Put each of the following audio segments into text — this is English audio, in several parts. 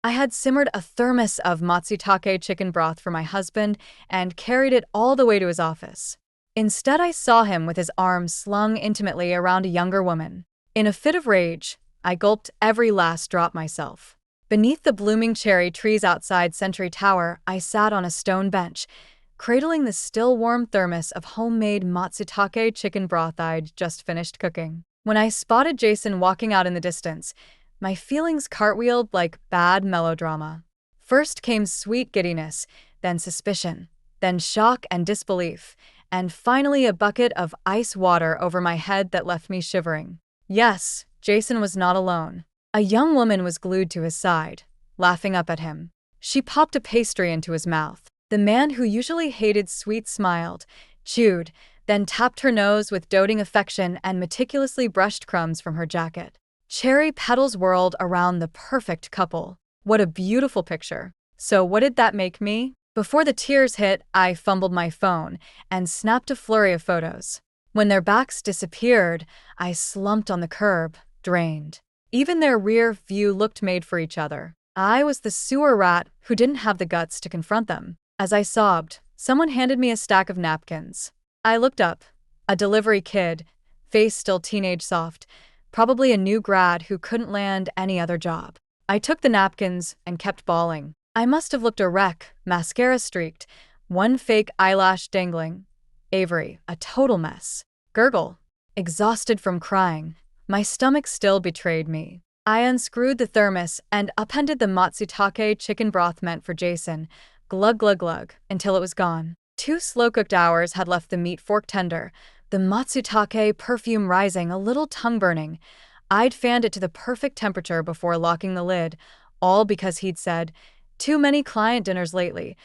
I had simmered a thermos of matsutake chicken broth for my husband and carried it all the way to his office. Instead, I saw him with his arms slung intimately around a younger woman. In a fit of rage, I gulped every last drop myself. Beneath the blooming cherry trees outside Century Tower, I sat on a stone bench, cradling the still warm thermos of homemade matsutake chicken broth I'd just finished cooking. When I spotted Jason walking out in the distance, my feelings cartwheeled like bad melodrama. First came sweet giddiness, then suspicion, then shock and disbelief, and finally a bucket of ice water over my head that left me shivering. Yes, Jason was not alone. A young woman was glued to his side, laughing up at him. She popped a pastry into his mouth. The man who usually hated sweets smiled, chewed, then tapped her nose with doting affection and meticulously brushed crumbs from her jacket. Cherry petals whirled around the perfect couple. What a beautiful picture. So what did that make me? Before the tears hit, I fumbled my phone and snapped a flurry of photos. When their backs disappeared, I slumped on the curb, drained. Even their rear view looked made for each other. I was the sewer rat who didn't have the guts to confront them. As I sobbed, someone handed me a stack of napkins. I looked up. A delivery kid, face still teenage soft, probably a new grad who couldn't land any other job. I took the napkins and kept bawling. I must have looked a wreck, mascara streaked, one fake eyelash dangling. Avery, a total mess. Gurgle, exhausted from crying. My stomach still betrayed me. I unscrewed the thermos and upended the matsutake chicken broth meant for Jason, glug glug glug, until it was gone. 2 slow-cooked hours had left the meat fork tender, the matsutake perfume rising, a little tongue-burning. I'd fanned it to the perfect temperature before locking the lid, all because he'd said, "Too many client dinners lately.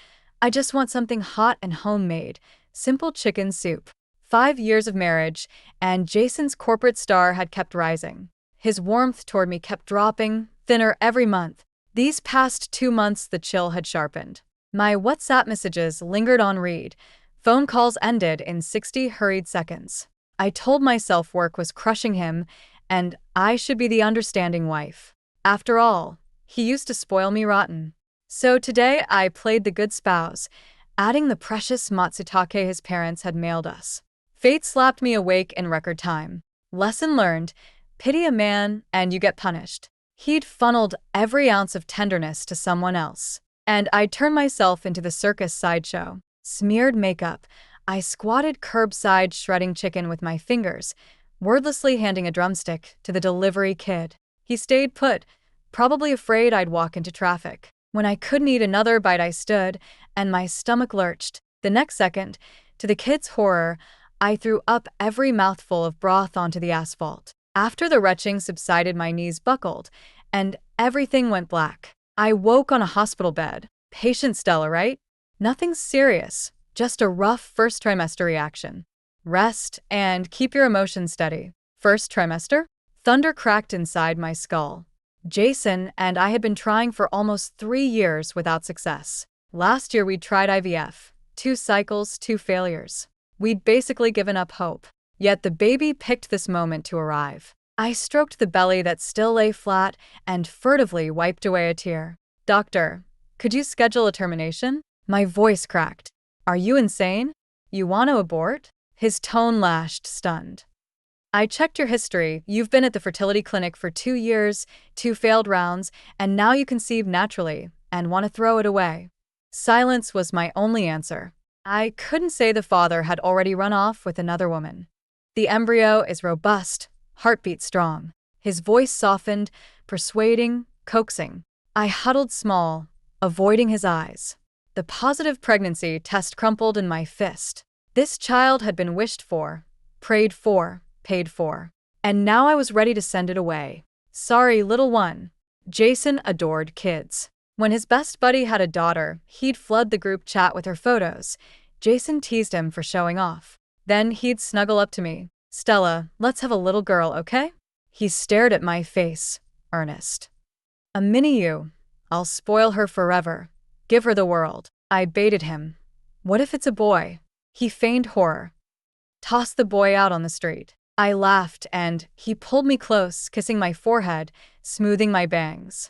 I just want something hot and homemade, simple chicken soup." 5 years of marriage, and Jason's corporate star had kept rising. His warmth toward me kept dropping, thinner every month. These past 2 months, the chill had sharpened. My WhatsApp messages lingered on read. Phone calls ended in 60 hurried seconds. I told myself work was crushing him, and I should be the understanding wife. After all, he used to spoil me rotten. So today I played the good spouse, adding the precious matsutake his parents had mailed us. Fate slapped me awake in record time. Lesson learned: pity a man and you get punished. He'd funneled every ounce of tenderness to someone else, and I'd turned myself into the circus sideshow. Smeared makeup, I squatted curbside shredding chicken with my fingers, wordlessly handing a drumstick to the delivery kid. He stayed put, probably afraid I'd walk into traffic. When I couldn't eat another bite, I stood, and my stomach lurched. The next second, to the kid's horror, I threw up every mouthful of broth onto the asphalt. After the retching subsided, my knees buckled, and everything went black. I woke on a hospital bed. Patient Stella, right? Nothing serious, just a rough first trimester reaction. Rest and keep your emotions steady. First trimester? Thunder cracked inside my skull. Jason and I had been trying for almost 3 years without success. Last year we'd tried IVF. 2 cycles, 2 failures. We'd basically given up hope. Yet the baby picked this moment to arrive. I stroked the belly that still lay flat and furtively wiped away a tear. "Doctor, could you schedule a termination?" My voice cracked. "Are you insane? You want to abort?" His tone lashed, stunned. "I checked your history. You've been at the fertility clinic for 2 years, 2 failed rounds, and now you conceive naturally and want to throw it away." Silence was my only answer. I couldn't say the father had already run off with another woman. "The embryo is robust, heartbeat strong." His voice softened, persuading, coaxing. I huddled small, avoiding his eyes. The positive pregnancy test crumpled in my fist. This child had been wished for, prayed for, paid for. And now I was ready to send it away. Sorry, little one. Jason adored kids. When his best buddy had a daughter, he'd flood the group chat with her photos. Jason teased him for showing off. Then he'd snuggle up to me. "Stella, let's have a little girl, okay?" He stared at my face, earnest. "A mini you. I'll spoil her forever. Give her the world." I baited him. "What if it's a boy?" He feigned horror. "Toss the boy out on the street." I laughed, and he pulled me close, kissing my forehead, smoothing my bangs.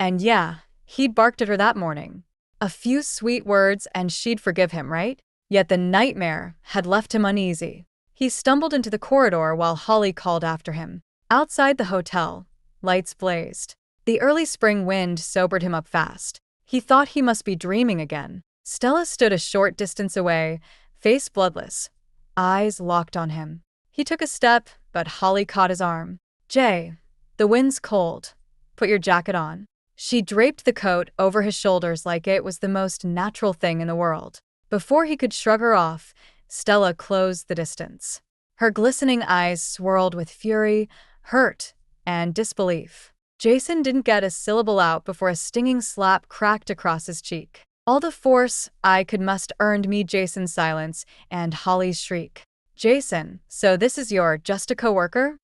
And yeah, he'd barked at her that morning. A few sweet words and she'd forgive him, right? Yet the nightmare had left him uneasy. He stumbled into the corridor while Holly called after him. Outside the hotel, lights blazed. The early spring wind sobered him up fast. He thought he must be dreaming again. Stella stood a short distance away, face bloodless, eyes locked on him. He took a step, but Holly caught his arm. "Jay, the wind's cold. Put your jacket on." She draped the coat over his shoulders like it was the most natural thing in the world. Before he could shrug her off, Stella closed the distance. Her glistening eyes swirled with fury, hurt, and disbelief. Jason didn't get a syllable out before a stinging slap cracked across his cheek. All the force I could must earned me Jason's silence and Holly's shriek. "Jason, so this is your just a coworker?"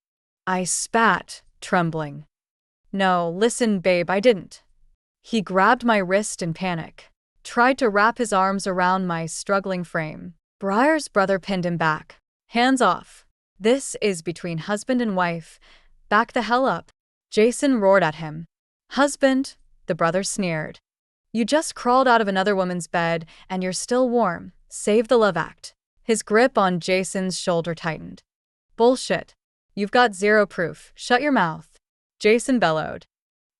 I spat, trembling. "No, listen, babe, I didn't." He grabbed my wrist in panic, tried to wrap his arms around my struggling frame. Briar's brother pinned him back. "Hands off. This is between husband and wife. Back the hell up." Jason roared at him. "Husband?" the brother sneered. "You just crawled out of another woman's bed and you're still warm. Save the love act." His grip on Jason's shoulder tightened. "Bullshit. You've got zero proof. Shut your mouth." Jason bellowed.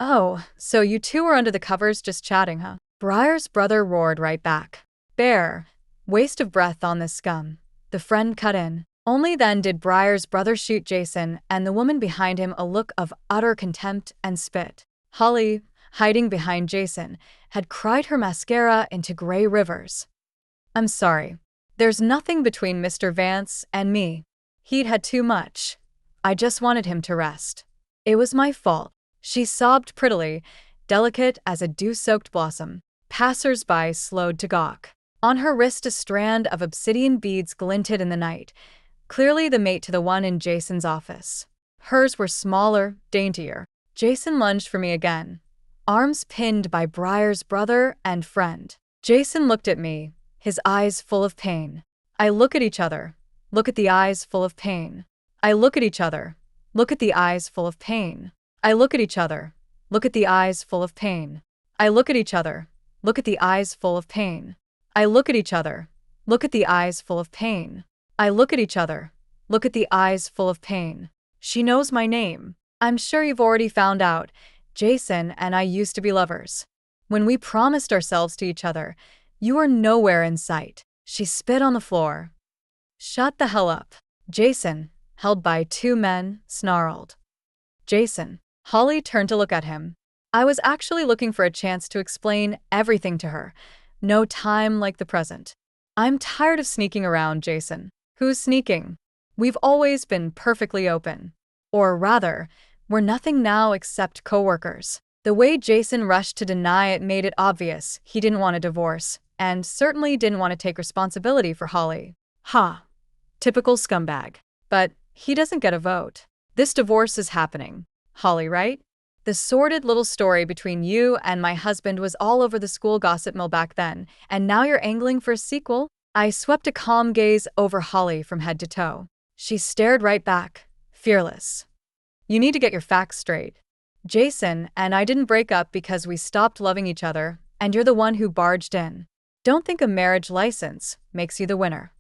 "Oh, so you two are under the covers just chatting, huh?" Briar's brother roared right back. "Bear, waste of breath on this scum." The friend cut in. Only then did Briar's brother shoot Jason and the woman behind him a look of utter contempt and spit. Holly, hiding behind Jason, had cried her mascara into gray rivers. "I'm sorry. There's nothing between Mr. Vance and me. He'd had too much. I just wanted him to rest. It was my fault." She sobbed prettily, delicate as a dew-soaked blossom. Passers-by slowed to gawk. On her wrist a strand of obsidian beads glinted in the night, clearly the mate to the one in Jason's office. Hers were smaller, daintier. Jason lunged for me again, arms pinned by Briar's brother and friend. Jason looked at me, his eyes full of pain. I look at each other. Look at the eyes full of pain. I look at each other. Look at the eyes full of pain. I look at each other. Look at the eyes full of pain. I look at each other. Look at the eyes full of pain. I look at each other. Look at the eyes full of pain. I look at each other. Look at the eyes full of pain. She knows my name. I'm sure you've already found out. Jason and I used to be lovers. When we promised ourselves to each other, you were nowhere in sight. She spit on the floor. "Shut the hell up." Jason, held by two men, snarled. "Jason." Holly turned to look at him. I was actually looking for a chance to explain everything to her. No time like the present. "I'm tired of sneaking around, Jason." "Who's sneaking? We've always been perfectly open. Or rather, we're nothing now except coworkers." The way Jason rushed to deny it made it obvious he didn't want a divorce, and certainly didn't want to take responsibility for Holly. Ha! Typical scumbag. But he doesn't get a vote. This divorce is happening. Holly, right? The sordid little story between you and my husband was all over the school gossip mill back then, and now you're angling for a sequel? I swept a calm gaze over Holly from head to toe. She stared right back, fearless. "You need to get your facts straight. Jason and I didn't break up because we stopped loving each other, and you're the one who barged in. Don't think a marriage license makes you the winner.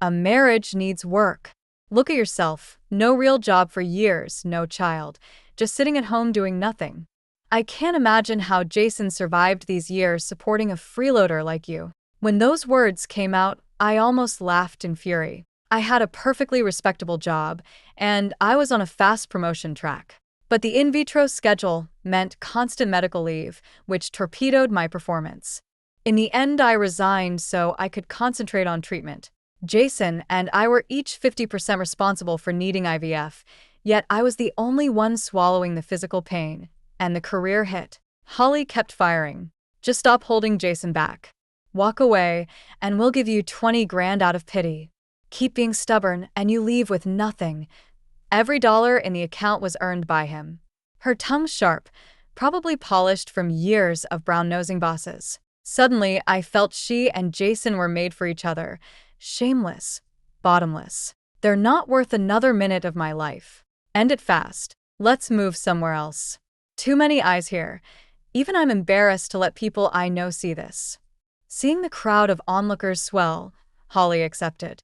A marriage needs work. Look at yourself. No real job for years, no child. Just sitting at home doing nothing. I can't imagine how Jason survived these years supporting a freeloader like you." When those words came out, I almost laughed in fury. I had a perfectly respectable job, and I was on a fast promotion track. But the in vitro schedule meant constant medical leave, which torpedoed my performance. In the end, I resigned so I could concentrate on treatment. Jason and I were each 50% responsible for needing IVF, yet I was the only one swallowing the physical pain, and the career hit. Holly kept firing. "Just stop holding Jason back. Walk away, and we'll give you 20 grand out of pity. Keep being stubborn, and you leave with nothing." Every dollar in the account was earned by him. Her tongue sharp, probably polished from years of brown-nosing bosses. Suddenly, I felt she and Jason were made for each other. Shameless, bottomless. They're not worth another minute of my life. End it fast. Let's move somewhere else. Too many eyes here. Even I'm embarrassed to let people I know see this. Seeing the crowd of onlookers swell, Holly accepted.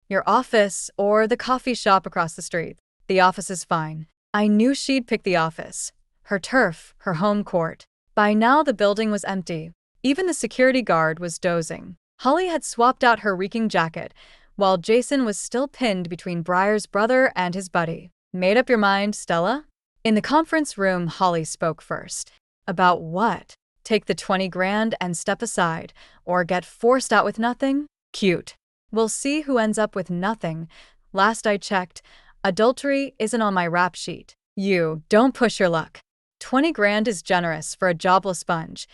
Your office or the coffee shop across the street. The office is fine. I knew she'd pick the office. Her turf, her home court. By now the building was empty. Even the security guard was dozing. Holly had swapped out her reeking jacket, while Jason was still pinned between Briar's brother and his buddy. Made up your mind, Stella? In the conference room, Holly spoke first. About what? Take the 20 grand and step aside, or get forced out with nothing? Cute. We'll see who ends up with nothing. Last I checked, adultery isn't on my rap sheet. You, don't push your luck. 20 grand is generous for a jobless sponge.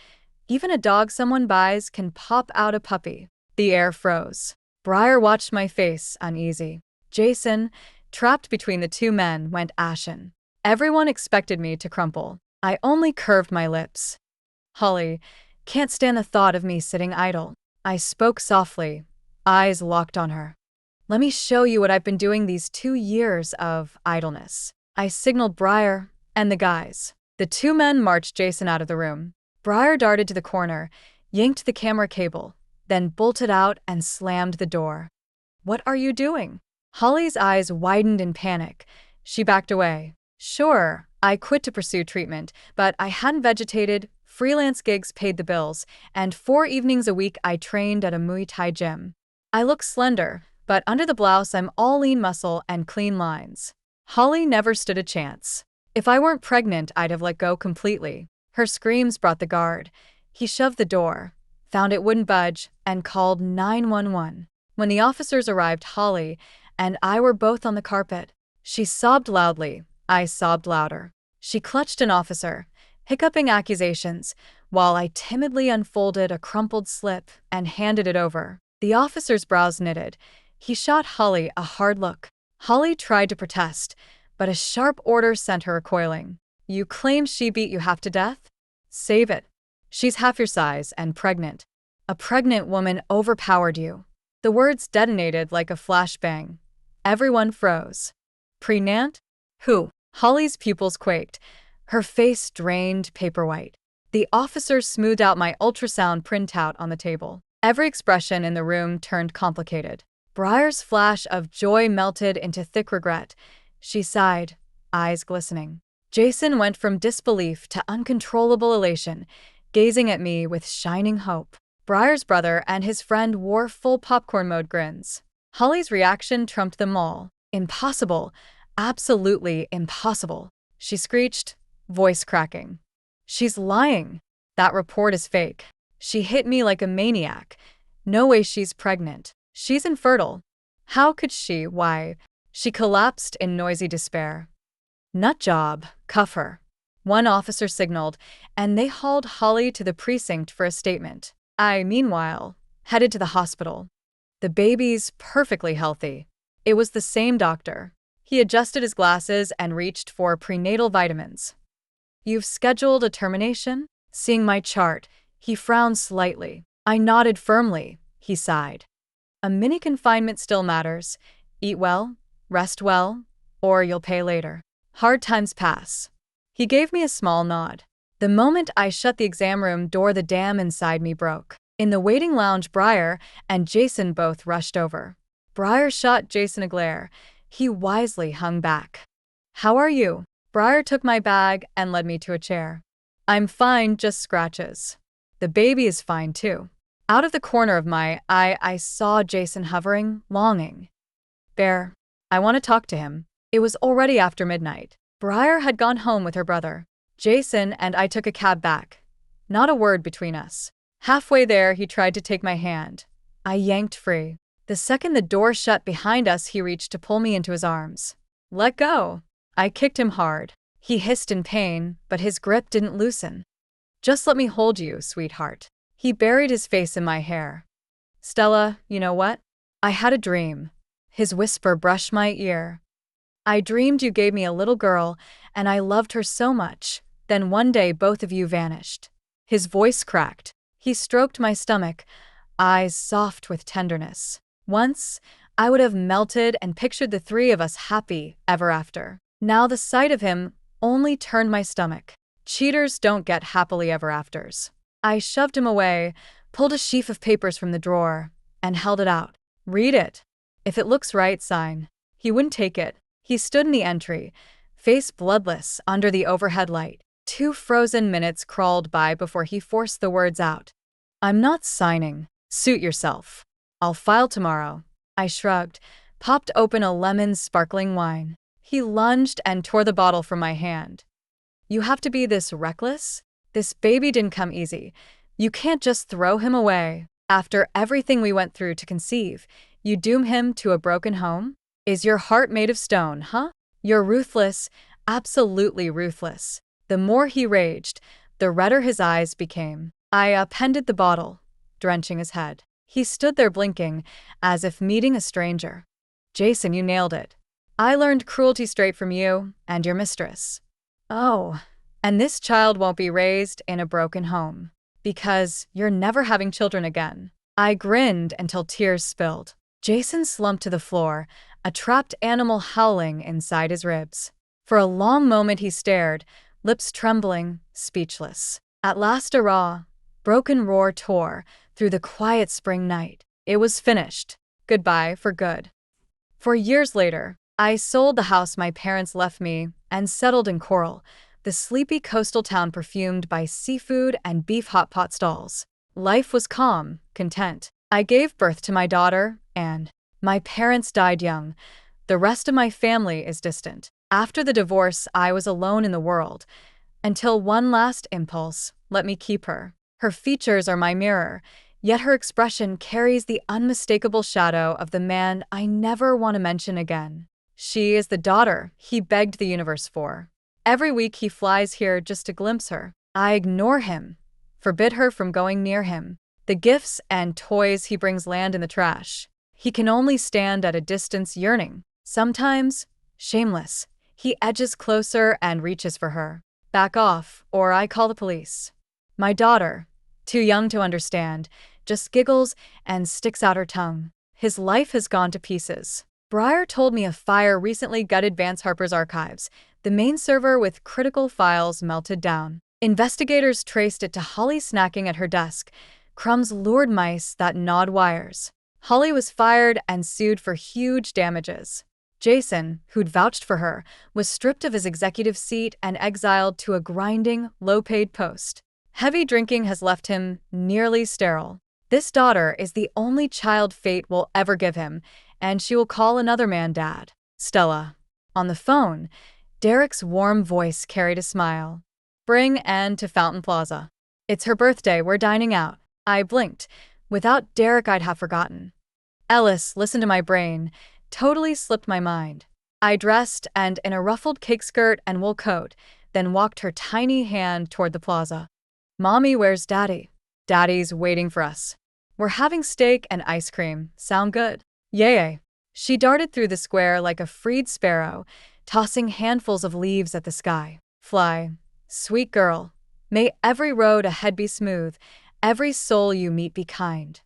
Even a dog someone buys can pop out a puppy. The air froze. Briar watched my face, uneasy. Jason, trapped between the two men, went ashen. Everyone expected me to crumple. I only curved my lips. Holly, can't stand the thought of me sitting idle. I spoke softly, eyes locked on her. Let me show you what I've been doing these 2 years of idleness. I signaled Briar and the guys. The two men marched Jason out of the room. Briar darted to the corner, yanked the camera cable, then bolted out and slammed the door. What are you doing? Holly's eyes widened in panic. She backed away. Sure, I quit to pursue treatment, but I hadn't vegetated, freelance gigs paid the bills, and 4 evenings a week I trained at a Muay Thai gym. I look slender, but under the blouse I'm all lean muscle and clean lines. Holly never stood a chance. If I weren't pregnant, I'd have let go completely. Her screams brought the guard. He shoved the door, found it wouldn't budge, and called 911. When the officers arrived, Holly and I were both on the carpet. She sobbed loudly. I sobbed louder. She clutched an officer, hiccuping accusations, while I timidly unfolded a crumpled slip and handed it over. The officer's brows knitted. He shot Holly a hard look. Holly tried to protest, but a sharp order sent her recoiling. You claim she beat you half to death? Save it. She's half your size and pregnant. A pregnant woman overpowered you. The words detonated like a flashbang. Everyone froze. Pregnant? Who? Holly's pupils quaked. Her face drained paper white. The officer smoothed out my ultrasound printout on the table. Every expression in the room turned complicated. Briar's flash of joy melted into thick regret. She sighed, eyes glistening. Jason went from disbelief to uncontrollable elation, gazing at me with shining hope. Briar's brother and his friend wore full popcorn mode grins. Holly's reaction trumped them all. Impossible. Absolutely impossible. She screeched, voice cracking. She's lying. That report is fake. She hit me like a maniac. No way she's pregnant. She's infertile. How could she? Why? She collapsed in noisy despair. Nut job. Cuff her. One officer signaled, and they hauled Holly to the precinct for a statement. I, meanwhile, headed to the hospital. The baby's perfectly healthy. It was the same doctor. He adjusted his glasses and reached for prenatal vitamins. You've scheduled a termination? Seeing my chart, he frowned slightly. I nodded firmly. He sighed. A mini confinement still matters. Eat well, rest well, or you'll pay later. Hard times pass. He gave me a small nod. The moment I shut the exam room door, the dam inside me broke. In the waiting lounge, Briar and Jason both rushed over. Briar shot Jason a glare. He wisely hung back. How are you? Briar took my bag and led me to a chair. I'm fine, just scratches. The baby is fine too. Out of the corner of my eye, I saw Jason hovering, longing. Bear, I want to talk to him. It was already after midnight. Briar had gone home with her brother. Jason and I took a cab back. Not a word between us. Halfway there, he tried to take my hand. I yanked free. The second the door shut behind us, he reached to pull me into his arms. Let go. I kicked him hard. He hissed in pain, but his grip didn't loosen. Just let me hold you, sweetheart. He buried his face in my hair. Stella, you know what? I had a dream. His whisper brushed my ear. I dreamed you gave me a little girl, and I loved her so much. Then one day both of you vanished. His voice cracked. He stroked my stomach, eyes soft with tenderness. Once, I would have melted and pictured the three of us happy ever after. Now the sight of him only turned my stomach. Cheaters don't get happily ever afters. I shoved him away, pulled a sheaf of papers from the drawer, and held it out. Read it. If it looks right, sign. He wouldn't take it. He stood in the entry, face bloodless under the overhead light. 2 frozen minutes crawled by before he forced the words out. I'm not signing. Suit yourself. I'll file tomorrow. I shrugged, popped open a lemon sparkling wine. He lunged and tore the bottle from my hand. You have to be this reckless? This baby didn't come easy. You can't just throw him away. After everything we went through to conceive, you doom him to a broken home? Is your heart made of stone, huh? You're ruthless, absolutely ruthless. The more he raged, the redder his eyes became. I appended the bottle, drenching his head. He stood there blinking, as if meeting a stranger. Jason, you nailed it. I learned cruelty straight from you and your mistress. Oh, and this child won't be raised in a broken home. Because you're never having children again. I grinned until tears spilled. Jason slumped to the floor, a trapped animal howling inside his ribs. For a long moment he stared, lips trembling, speechless. At last a raw, broken roar tore through the quiet spring night. It was finished. Goodbye for good. For years later, I sold the house my parents left me and settled in Coral, the sleepy coastal town perfumed by seafood and beef hot pot stalls. Life was calm, content. I gave birth to my daughter, and my parents died young. The rest of my family is distant. After the divorce, I was alone in the world. Until one last impulse, let me keep her. Her features are my mirror, yet her expression carries the unmistakable shadow of the man I never want to mention again. She is the daughter he begged the universe for. Every week he flies here just to glimpse her. I ignore him, forbid her from going near him. The gifts and toys he brings land in the trash. He can only stand at a distance yearning. Sometimes, shameless, he edges closer and reaches for her. Back off, or I call the police. My daughter, too young to understand, just giggles and sticks out her tongue. His life has gone to pieces. Breyer told me a fire recently gutted Vance Harper's archives. The main server with critical files melted down. Investigators traced it to Holly snacking at her desk. Crumbs lured mice that gnawed wires. Holly was fired and sued for huge damages. Jason, who'd vouched for her, was stripped of his executive seat and exiled to a grinding, low-paid post. Heavy drinking has left him nearly sterile. This daughter is the only child fate will ever give him, and she will call another man dad. Stella. On the phone, Derek's warm voice carried a smile. Bring Anne to Fountain Plaza. It's her birthday, we're dining out. I blinked. Without Derek, I'd have forgotten. Ellis, listen to my brain. Totally slipped my mind. I dressed and in a ruffled cake skirt and wool coat, then walked her tiny hand toward the plaza. Mommy, where's Daddy? Daddy's waiting for us. We're having steak and ice cream. Sound good? Yay. She darted through the square like a freed sparrow, tossing handfuls of leaves at the sky. Fly, sweet girl. May every road ahead be smooth, every soul you meet be kind.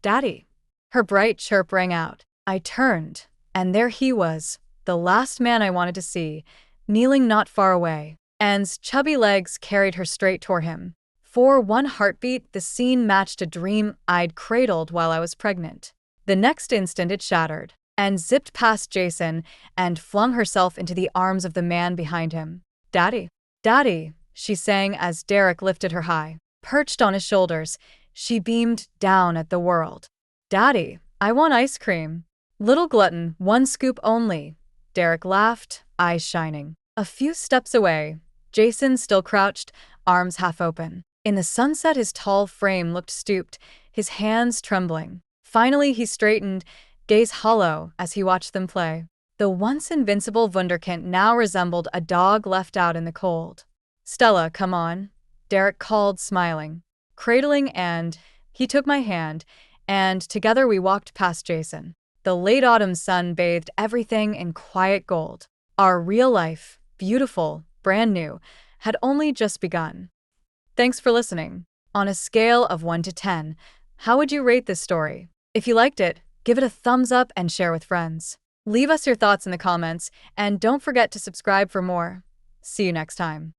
Daddy. Her bright chirp rang out. I turned, and there he was, the last man I wanted to see, kneeling not far away. Anne's chubby legs carried her straight toward him. For one heartbeat, the scene matched a dream I'd cradled while I was pregnant. The next instant it shattered. Anne zipped past Jason and flung herself into the arms of the man behind him. Daddy. Daddy, she sang as Derek lifted her high. Perched on his shoulders, she beamed down at the world. Daddy, I want ice cream. Little glutton, 1 scoop only. Derek laughed, eyes shining. A few steps away, Jason still crouched, arms half open. In the sunset, his tall frame looked stooped, his hands trembling. Finally, he straightened, gaze hollow as he watched them play. The once invincible wunderkind now resembled a dog left out in the cold. Stella, come on, Derek called, smiling. Cradling and he took my hand, and together we walked past Jason. The late autumn sun bathed everything in quiet gold. Our real life, beautiful, brand new, had only just begun. Thanks for listening. On a scale of 1 to 10, how would you rate this story? If you liked it, give it a thumbs up and share with friends. Leave us your thoughts in the comments, and don't forget to subscribe for more. See you next time.